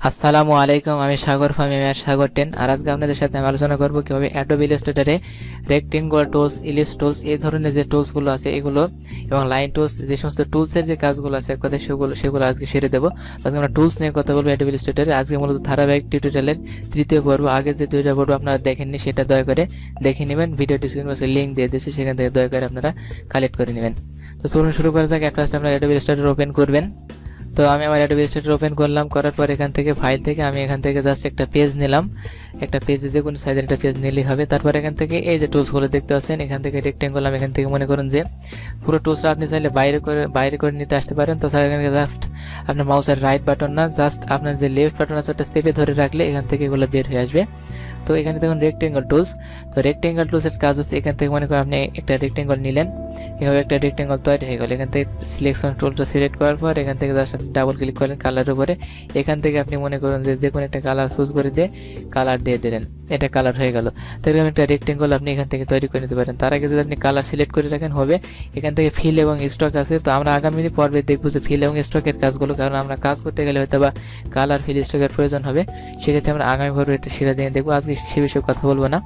আসসালামু আলাইকুম, আমি সাগর ফার্মি আর সাগর 10। আর আজকে আপনাদের সাথে আমি আলোচনা করব কিভাবে অ্যাডোবি ইলাস্ট্রেটরে রেক্টেঙ্গল টুলস, ইলিপস টুলস এই ধরনের যে টুলসগুলো আছে এগুলো এবং লাইন টুলস যে সমস্ত টুলসের যে কাজগুলো আছে এক কথায় সেগুলো আজকে সেরে দেবো। আজকে আমরা টুলস নিয়ে কথা বলবো অ্যাডোবি ইলাস্ট্রেটরে। আজকে মূলত ধারাবাহিক টিউটোরিয়ালের তৃতীয় পর্ব। আগে যে দুইটা পর্ব আপনারা দেখেননি সেটা দয়া করে দেখে নেবেন, ভিডিও ডিসক্রিপশন বক্সে লিঙ্ক দিয়ে দিয়েছি, সেখান থেকে দয়া করে আপনারা কালেক্ট করে নেবেন। তো চলুন শুরু করা যাক। একটা আপনারা অ্যাডোবি ইলাস্ট্রেটর ওপেন করবেন। তো আমি আমার অ্যাডোবি ইলাস্ট্রেটর ওপেন করলাম, করার পর এখান থেকে ফাইল থেকে আমি এখান থেকে জাস্ট একটা পেজ নিলাম। একটা পেজে যে কোনো সাইজের একটা পেজ নিলেই হবে। তারপর এখান থেকে এই যে টুলসগুলো দেখতে পাচ্ছেন, এখান থেকে রেক্টেঙ্গল আমি এখান থেকে মনে করুন যে পুরো টুলসটা আপনি চাইলে বাইরে করে নিতে আসতে পারেন। তাছাড়া এখানে জাস্ট আপনার মাউসের রাইট বাটন না, জাস্ট আপনার যে লেফট বাটন আছে ওটা চেপে ধরে রাখলে এখান থেকে এগুলো বের হয়ে আসবে। তো এখানে দেখুন রেক্টেঙ্গল টুলস। তো রেক্টেঙ্গল টুলসের কাজ হচ্ছে এখান থেকে মনে করেন আপনি একটা রেক্টেঙ্গল নিলেন, এভাবে একটা রেক্টেঙ্গল তৈরি হয়ে গেল। এখান থেকে সিলেকশন টুলটা সিলেক্ট করার পর এখান থেকে জাস্ট ডাবল ক্লিক করেন কালারের উপরে। এখান থেকে আপনি মনে করুন যে কোনো একটা কালার চুজ করে দিয়ে কালার দিয়ে দিলেন, এটা কালার হয়ে গেল। তো এরকম একটা রেক্টেঙ্গল আপনি এখান থেকে তৈরি করে নিতে পারেন। তার আগে যদি আপনি কালার সিলেক্ট করে রাখেন হবে। এখান থেকে ফিল এবং স্টক আছে, তো আমরা আগামী পর্বে দেখবো যে ফিল এবং স্টকের কাজগুলো, কারণ আমরা কাজ করতে গেলে হয়তো বা কালার ফিল স্টকের প্রয়োজন হবে। সেক্ষেত্রে আমরা আগামী পর্বে এটা সেটা দিয়ে দেখবো, আজকে সে বিষয়ে কথা বলবো না।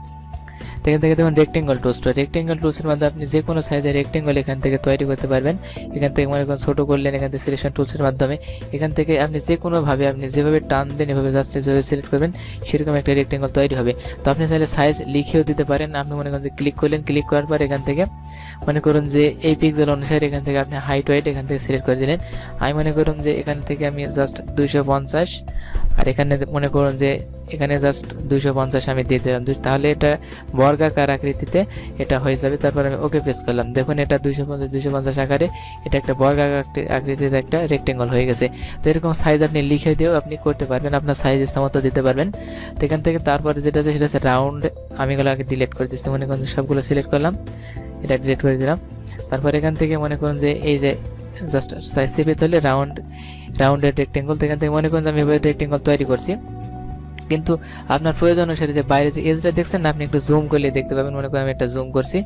তো এখান থেকে দেখুন রেক্টেঙ্গল টুলস। তো রেক্টেঙ্গল টুলসের মধ্যে আপনি যে কোনো সাইজের রেক্টেঙ্গল এখান থেকে তৈরি করতে পারবেন। এখান থেকে মনে করেন ছোটো করলেন, এখান থেকে সিলেকশন টুলসের মাধ্যমে এখান থেকে আপনি যে কোনোভাবে আপনি যেভাবে টানবেন এভাবে জাস্ট যেভাবে সিলেক্ট করবেন সেরকম একটা রেক্টেঙ্গল তৈরি হবে। তো আপনি চাইলে সাইজ লিখেও দিতে পারেন। আপনি মনে করেন যে ক্লিক করলেন, ক্লিক করার পর এখান থেকে মনে করুন যে এই পিক্সেল অনুসারে এখান থেকে আপনি হাইট ওয়েট এখান থেকে সিলেক্ট করে দিলেন। আমি মনে করুন যে এখান থেকে আমি জাস্ট 250, আর এখানে মনে করুন যে এখানে জাস্ট 250 আমি দিয়ে দিলাম, তাহলে এটা বর্গাকার আকৃতিতে এটা হয়ে যাবে। তারপর আমি ওকে প্রেস করলাম, দেখুন এটা 250 আকারে এটা একটা বর্গাকার আকৃতিতে একটা রেক্টেঙ্গল হয়ে গেছে। তো এরকম সাইজ আপনি লিখে দিয়েও আপনি করতে পারবেন, আপনার সাইজ ইচ্ছামতো দিতে পারবেন। তো এখান থেকে তারপরে যেটা আছে সেটা হচ্ছে রাউন্ড। আমি এগুলো আগে ডিলিট করে দিচ্ছি, মনে করুন সবগুলো সিলেক্ট করলাম, এটা ডিলিট করে দিলাম। তারপর এখান থেকে মনে করুন যে এই যে জাস্ট সাইজ চেপে ধরলে রাউন্ডের রেক্টেঙ্গল। তো এখান থেকে মনে করুন যে আমি এভাবে রেক্টেঙ্গল তৈরি করছি, কিন্তু আপনার প্রয়োজন অনুসারে যে বাইরে যে এজটা দেখছেন না, আপনি একটু জুম করলে দেখতে পাবেন। মনে করেন আমি একটা জুম করছি,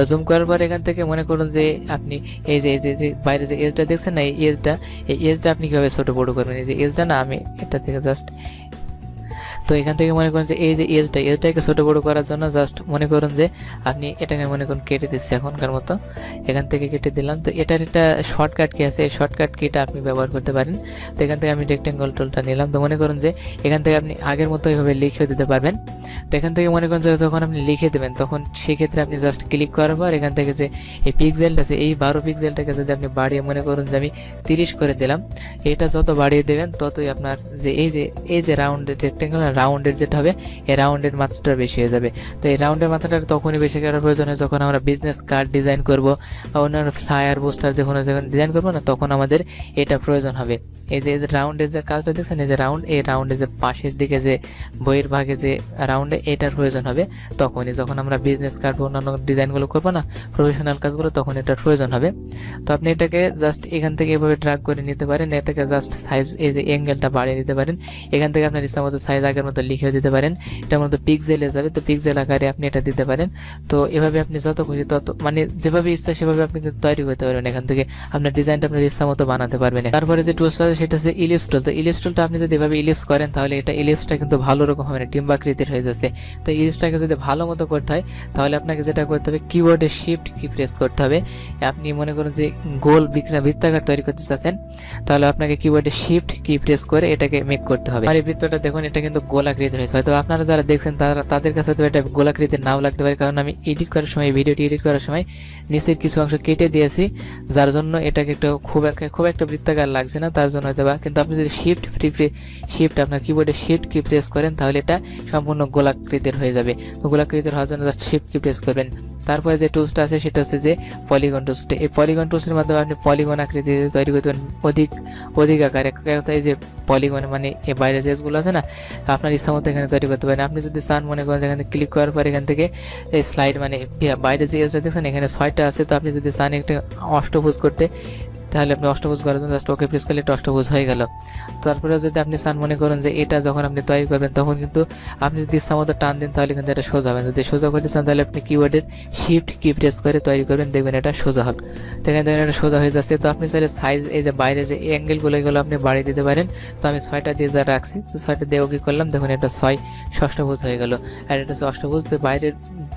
জুম করার পর এখান থেকে মনে করুন যে আপনি এই যে বাইরে যে এজটা দেখছেন না, এই এজটা আপনি কীভাবে ছোটো বড়ো করবেন। এই যে এজটা না, আমি এটা থেকে জাস্ট, তো এখান থেকে মনে করেন যে এই যে এজটাকে ছোটো বড়ো করার জন্য জাস্ট মনে করুন যে আপনি এটাকে মনে করুন কেটে দিচ্ছি এখনকার মতো, এখান থেকে কেটে দিলাম। তো এটার একটা শর্টকাট কি আছে, এই শর্টকাট কিটা আপনি ব্যবহার করতে পারেন। তো এখান থেকে আমি রেক্টেঙ্গল টুলটা নিলাম। তো মনে করুন যে এখান থেকে আপনি আগের মতো এইভাবে লিখে দিতে পারবেন। তো এখান থেকে মনে করুন যে যখন আপনি লিখে দেবেন তখন সেক্ষেত্রে আপনি জাস্ট ক্লিক করার পর এখান থেকে যে এই পিক্সেলটা আছে, এই 12 পিক্সেলটাকে যদি আপনি বাড়িয়ে মনে করুন যে আমি 30 করে দিলাম, এটা যত বাড়িয়ে দেবেন ততই আপনার যে এই যে রাউন্ডের রেক্টেঙ্গল, রাউন্ডের যেটা হবে এই রাউন্ডের মাত্রাটা বেশি হয়ে যাবে। তো এই রাউন্ডের মাত্রাটা তখনই বেশি করার প্রয়োজন হয় যখন আমরা বিজনেস কার্ড ডিজাইন করব বা অন্যান্য ফ্লায়ার পোস্টার যখন ডিজাইন করবো না, তখন আমাদের এটা প্রয়োজন হবে। এই যে রাউন্ডের যে কাজটা দেখছেন, এই যে রাউন্ড, এই রাউন্ডের যে পাশের দিকে যে বইয়ের ভাগে যে রাউন্ডে এটার প্রয়োজন হবে তখনই, যখন আমরা বিজনেস কার্ড বা অন্যান্য ডিজাইনগুলো করবো না, প্রফেশনাল কাজগুলো, তখন এটার প্রয়োজন হবে। তো আপনি এটাকে জাস্ট এখান থেকে এভাবে ড্র্যাগ করে নিতে পারেন, এটাকে জাস্ট সাইজ এই যে অ্যাঙ্গেলটা বাড়িয়ে নিতে পারেন। এখান থেকে আপনার ইচ্ছা মতো সাইজ আগের মতো লিখে দিতে পারেন। এটার মতো পিক্সেলে যাবে, তো পিক্সেল আকারে আপনি এটা দিতে পারেন। তো এভাবে আপনি যত খুশি তত মানে যেভাবে ইচ্ছা সেভাবে আপনি তৈরি করতে পারবেন। এখান থেকে আপনার ডিজাইনটা আপনার ইচ্ছা মতো বানাতে পারবেন। তারপরে যে টুলসটা আছে সেটা হচ্ছে ইলিপস টুল। তো ইলিপস টুলটা আপনি যদি এভাবে ইলিপস করেন তাহলে এটা ইলিপসটা কিন্তু ভালো রকম হবে না, ডিম্বাকৃতির হয়ে যাচ্ছে। তো ইলিপসটাকে যদি ভালো মতো করতে হয় তাহলে আপনাকে যেটা করতে হবে, কিবোর্ডে শিফট কি প্রেস করতে হবে। আপনি মনে করুন যে গোল বৃত্তাকার তৈরি করতে চাচ্ছেন, তাহলে আপনাকে কিবোর্ডে শিফট কি প্রেস করে এটাকে মেক করতে হবে। আর এই বৃত্তটা দেখুন, এটা কিন্তু গোলাকৃতির হয়েছে। হয়তো আপনারা যারা দেখছেন তাদের কাছে তো এটা গোলাকৃতির নাও লাগতে পারে, কারণ আমি এডিট করার সময়, ভিডিওটি এডিট করার সময় নিচের কিছু অংশ কেটে দিয়েছি, যার জন্য এটাকে একটু খুব একটা বৃত্তাকার লাগছে না, তার জন্য হয়তো বা। কিন্তু আপনি যদি শিফট আপনার কিবোর্ডে শিফট কি প্রেস করেন তাহলে এটা সম্পূর্ণ গোলাকৃতির হয়ে যাবে। তো গোলাকৃতির হওয়ার জন্য জাস্ট শিফট কি প্রেস করবেন। তারপরে যে টুলসটা আছে সেটা হচ্ছে যে পলিগন টুলস। এই পলিগন টুলসের মাধ্যমে আপনি পলিগন আকৃতি তৈরি করতে পারেন অধিক আকারে। এই যে পলিগন মানে এই বাইরে যে এজগুলো আছে না, আপনার ইচ্ছা মতো এখানে তৈরি করতে পারেন। আপনি যদি চান মনে করেন এখানে ক্লিক করার পর এখান থেকে এই স্লাইড মানে বাইরে যে এজটা দেখছেন এখানে 6টা আছে, তো আপনি যদি চান একটা অষ্টভুজ করতে, তো তাহলে আপনি অষ্টভুজ করার জন্য জাস্ট ওকে প্রেস করলে এটা অষ্টভুজ হয়ে গেল। তারপরে যদি আপনি চান মনে করেন যে এটা যখন আপনি তৈরি করবেন তখন কিন্তু আপনি যদি ইচ্ছা মতো টান দেন তাহলে কিন্তু এটা সোজা হবে। যদি সোজা করতে চান তাহলে আপনি কিবোর্ডের শিফট কি প্রেস করে তৈরি করবেন, দেখবেন এটা সোজা হবে। দেখেন দেখেন এটা সোজা হয়ে যাচ্ছে। তো আপনি চাইলে সাইজ এই যে বাইরে যে অ্যাঙ্গেলগুলো এগুলো আপনি বাড়িয়ে দিতে পারেন। তো আমি 6টা দিয়ে যা রাখছি, তো 6টা দিয়ে ওকে করলাম, দেখুন এটা 6 ষষ্ঠভুজ হয়ে গেল। আর এটা হচ্ছে অষ্টভুজ। তো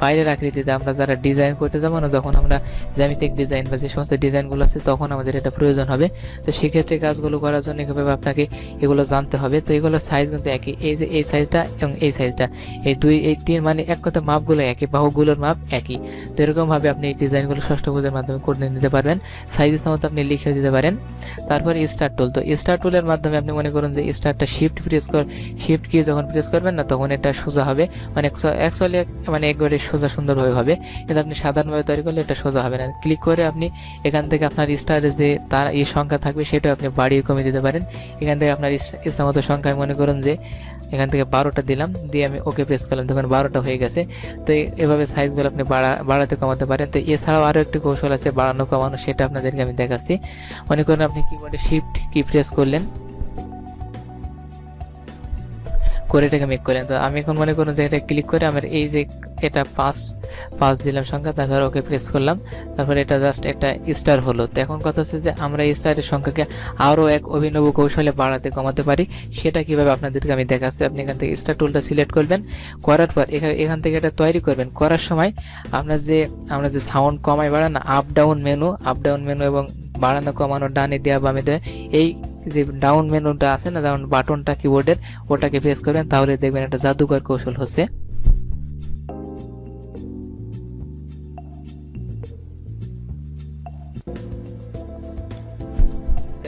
বাইরের আকৃতিতে আমরা যারা ডিজাইন করতে যাবো না, যখন আমরা জ্যামিতিক ডিজাইন বা যে সমস্ত ডিজাইনগুলো আছে তখন আমাদের এটা প্রয়োজন হবে। তো সেক্ষেত্রে কাজগুলো করার জন্য কীভাবে আপনাকে এগুলো জানতে হবে। তো এগুলোর সাইজ কিন্তু একই, এই যে এই সাইজটা এবং এই সাইজটা, এই 2 এই 3 মানে এক কথা মাপগুলো একই, বাহুগুলোর মাপ একই। তো এরকমভাবে আপনি এই ডিজাইনগুলো ষষ্ঠভুজের মাধ্যমে করে নিতে পারবেন। সাইজ মতো আপনি লিখে দিতে পারেন। তারপর স্টার টুল। তো স্টার টুলের মাধ্যমে আপনি মনে করুন যে স্টারটা শিফট কি যখন প্রেস করবেন না তখন এটা সোজা হবে, মানে অ্যাকচুয়ালি মানে একবারে সোজা সুন্দরভাবে হবে। কিন্তু আপনি সাধারণভাবে তৈরি করলে এটা সোজা হবে না। ক্লিক করে আপনি এখান থেকে আপনার স্টারের যে তার এই সংখ্যা থাকবে সেটা আপনি বাড়িয়ে কমিয়ে দিতে পারেন। এখান থেকে আপনার ইচ্ছা মতো সংখ্যায় মনে করুন যে এখান থেকে 12টা দিলাম, দিয়ে আমি ওকে প্রেস করলাম, তখন 12টা হয়ে গেছে। তো এভাবে সাইজগুলো আপনি বাড়াতে কমাতে পারেন। তো এছাড়াও আরও একটি কৌশল আছে বাড়ানো কমানো, সেটা আপনাদেরকে আমি দেখাচ্ছি। মনে করেন আপনি কিবোর্ডে শিফট কি প্রেস করলেন, করে এটাকে মেক করলেন। তো আমি এখন মনে করুন যে এটা ক্লিক করে আমার এই যে এটা 5 দিলাম সংখ্যা, তারপর ওকে প্রেস করলাম, তারপর এটা জাস্ট একটা স্টার হলো। তো এখন কথা হচ্ছে যে আমরা এই স্টারের সংখ্যাকে আরও এক অভিনব কৌশলে বাড়াতে কমাতে পারি, সেটা কিভাবে আপনাদেরকে আমি দেখাচ্ছি। আপনি এখান থেকে স্টার টুলটা সিলেক্ট করবেন, করার পর এখান থেকে এটা তৈরি করবেন। করার সময় আমরা যে সাউন্ড কমাই বাড়ানো আপ ডাউন মেনু এবং বাড়ানো কমানো ডানে দেওয়া বামে দেওয়া, এই যে ডাউন মেনুটা আছে না, ডাউন বাটনটা কিবোর্ডের, ওটাকে প্রেস করবেন, তাহলে দেখবেন একটা জাদুকর কৌশল হচ্ছে।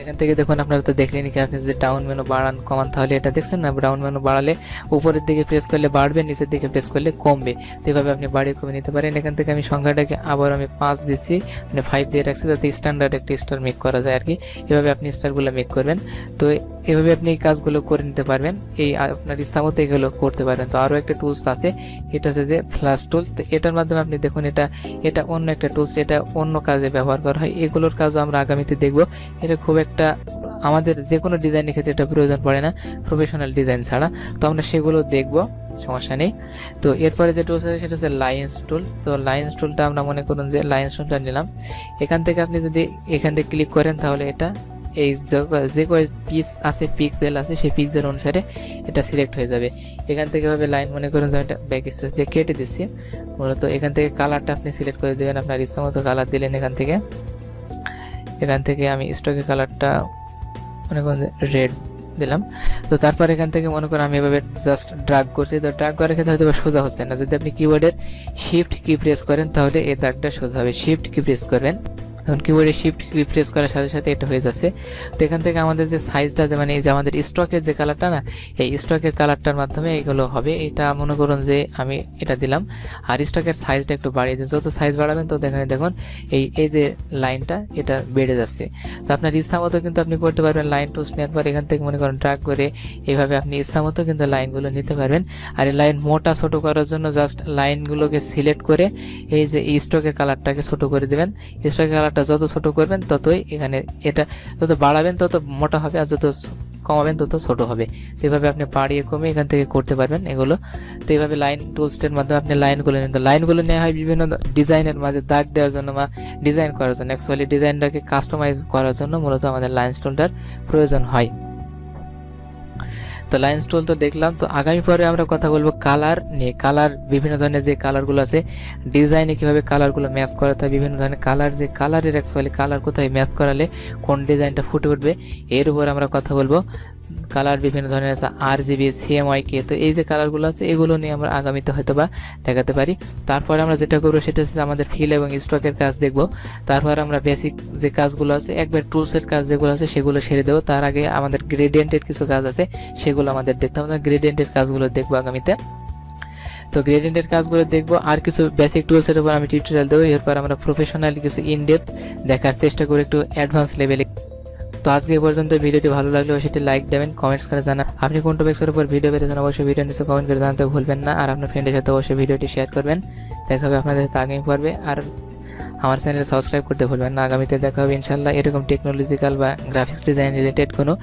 এখান থেকে দেখুন আপনারা তো দেখলেন কি, আপনি যদি ডাউন মেনু বাড়ান কমান তাহলে এটা দেখছেন না, ডাউন মেনু বাড়ালে উপরের দিকে প্রেস করলে বাড়বে, নিচের দিকে প্রেস করলে কমবে। তো এভাবে আপনি বাড়িয়ে কমে নিতে পারেন। এখান থেকে আমি সংখ্যাটাকে আবার আমি 5 দিচ্ছি, মানে 5 দিয়ে রাখছি, যাতে স্ট্যান্ডার্ড একটা স্টার মেক করা যায় আর কি। এভাবে আপনি স্টারগুলো মেক করবেন। তো এভাবে আপনি এই কাজগুলো করে নিতে পারবেন, এই আপনার ইচ্ছা মতো এগুলো করতে পারবেন। তো আরও একটা টুলস আছে, এটা হচ্ছে যে ফ্ল্যাশ টুল। তো এটার মাধ্যমে আপনি দেখুন এটা অন্য একটা টুলস, এটা অন্য কাজে ব্যবহার করা হয়। এগুলোর কাজও আমরা আগামীতে দেখব। এটা খুব একটা আমাদের যে কোনো ডিজাইনের ক্ষেত্রে এটা প্রয়োজন পড়ে না, প্রফেশনাল ডিজাইন ছাড়া। তো আমরা সেগুলো দেখব, সমস্যা নেই। তো এরপরে যে টুলস আছে সেটা হচ্ছে লাইন্স টুল। তো লাইন্স টুলটা আমরা মনে করুন যে লাইন্স টুলটা নিলাম। এখান থেকে আপনি যদি এখান থেকে ক্লিক করেন তাহলে এটা এই যে পিস আছে, পিক্সেল আছে, সেই পিক্সেল অনুসারে এটা সিলেক্ট হয়ে যাবে। এখান থেকে ভাবে লাইন মনে করেন যে এটা ব্যাক স্পেস দিয়ে কেটে দিচ্ছি। মূলত এখান থেকে কালারটা আপনি সিলেক্ট করে দেবেন, আপনার ইচ্ছা মতো কালার দিলেন। এখান থেকে আমি স্টকের কালারটা মনে করেন রেড দিলাম। তো তারপর এখান থেকে মনে করেন আমি এভাবে জাস্ট ড্র্যাগ করছি। তো ড্র্যাগ করার ক্ষেত্রে হয়তো সোজা হচ্ছে না, যদি আপনি কিবোর্ডের শিফট কি প্রেস করেন তাহলে এই দাগটা সোজা হবে। শিফট কি প্রেস করবেন, তখন কিবোর্ডে শিফট কি প্রেস করার সাথে সাথে এটা হয়ে যাচ্ছে। তো এখান থেকে আমাদের যে সাইজটা, যে মানে এই যে আমাদের স্টকের যে কালারটা না, এই স্টকের কালারটার মাধ্যমে এইগুলো হবে। এটা মনে করুন যে আমি এটা দিলাম, আর স্টকের সাইজটা একটু বাড়িয়ে দিন। যত সাইজ বাড়াবেন তো দেখুন এই যে লাইনটা এটা বেড়ে যাচ্ছে। তো আপনার ইচ্ছা মতো কিন্তু আপনি করতে পারবেন। লাইন টুলস নেওয়ার পর এখান থেকে মনে করেন ড্র্যাগ করে এইভাবে আপনি ইচ্ছা মতো কিন্তু লাইনগুলো নিতে পারবেন। আর এই লাইন মোটা ছোট করার জন্য জাস্ট লাইনগুলোকে সিলেক্ট করে এই যে স্টকের কালারটাকে ছোট করে দেবেন। স্টকের কালারটা যত ছোট করবেন ততই এখানে এটা যত বাড়াবেন তত মোটা হবে, আর যত কমাবেন তত ছোট হবে। তো এইভাবে আপনি বাড়িয়ে কমে এখান থেকে করতে পারবেন এগুলো। তো এইভাবে লাইন টুলসের মাধ্যমে আপনি লাইনগুলো নেওয়া হয় বিভিন্ন ডিজাইনের মাঝে দাগ দেওয়ার জন্য বা ডিজাইন করার জন্য। অ্যাকচুয়ালি ডিজাইনটাকে কাস্টমাইজ করার জন্য মূলত আমাদের লাইন টুলটার প্রয়োজন হয়। তো লাইন্স টুল তো দেখলাম। তো আগামী পরে আমরা কথা বলবো কালার নিয়ে। কালার বিভিন্ন ধরনের যে কালারগুলো আছে, ডিজাইনে কিভাবে কালারগুলো ম্যাচ করাতে হয়, বিভিন্ন ধরনের কালার, যে কালারের অ্যাকচুয়ালি কালার কোথায় ম্যাচ করালে কোন ডিজাইনটা ফুটে উঠবে, এর উপর আমরা কথা বলবো। কালার বিভিন্ন ধরনের আছে, RGB, CMYK। তো এই যে কালারগুলো আছে এগুলো নিয়ে আমরা আগামীতে হয়তো বা দেখাতে পারি। তারপরে আমরা যেটা করবো সেটা হচ্ছে আমাদের ফিল এবং স্টকের কাজ দেখব। তারপর আমরা বেসিক যে কাজগুলো আছে, একবার টুলসের কাজ যেগুলো আছে সেগুলো সেরে দেবো। তার আগে আমাদের গ্রেডিয়েন্টের কিছু কাজ আছে, সেগুলো আমাদের দেখতে হবে। গ্রেডিয়েন্টের কাজগুলো দেখবো আগামীতে। তো গ্রেডিয়েন্টের কাজগুলো দেখবো, আর কিছু বেসিক টুলসের উপর আমি টিউটোরিয়াল দেবো। এরপর আমরা প্রফেশনাল কিছু ইনডেপথ দেখার চেষ্টা করি, একটু অ্যাডভান্স লেভেলে। তো আজকে এই পর্যন্ত। ভিডিওটি ভালো লাগলে সেটি লাইক দেবেন, কমেন্টস করে জানান আপনি কোন টপিক্সের উপর ভিডিও পেতে চান। অবশ্যই ভিডিও নিচে কমেন্ট করে জানাতে ভুলবেন না। আর আপনার ফ্রেন্ডের সাথে অবশ্যই ভিডিওটি শেয়ার করবেন। দেখা হবে আপনাদের সাথে আগামী পর্বে। আর আমার চ্যানেল সাবস্ক্রাইব করতে ভুলবেন না। আগামীতে দেখা হবে ইনশাল্লাহ এরকম টেকনোলজিক্যাল বা গ্রাফিক্স ডিজাইন রিলেটেড কোনো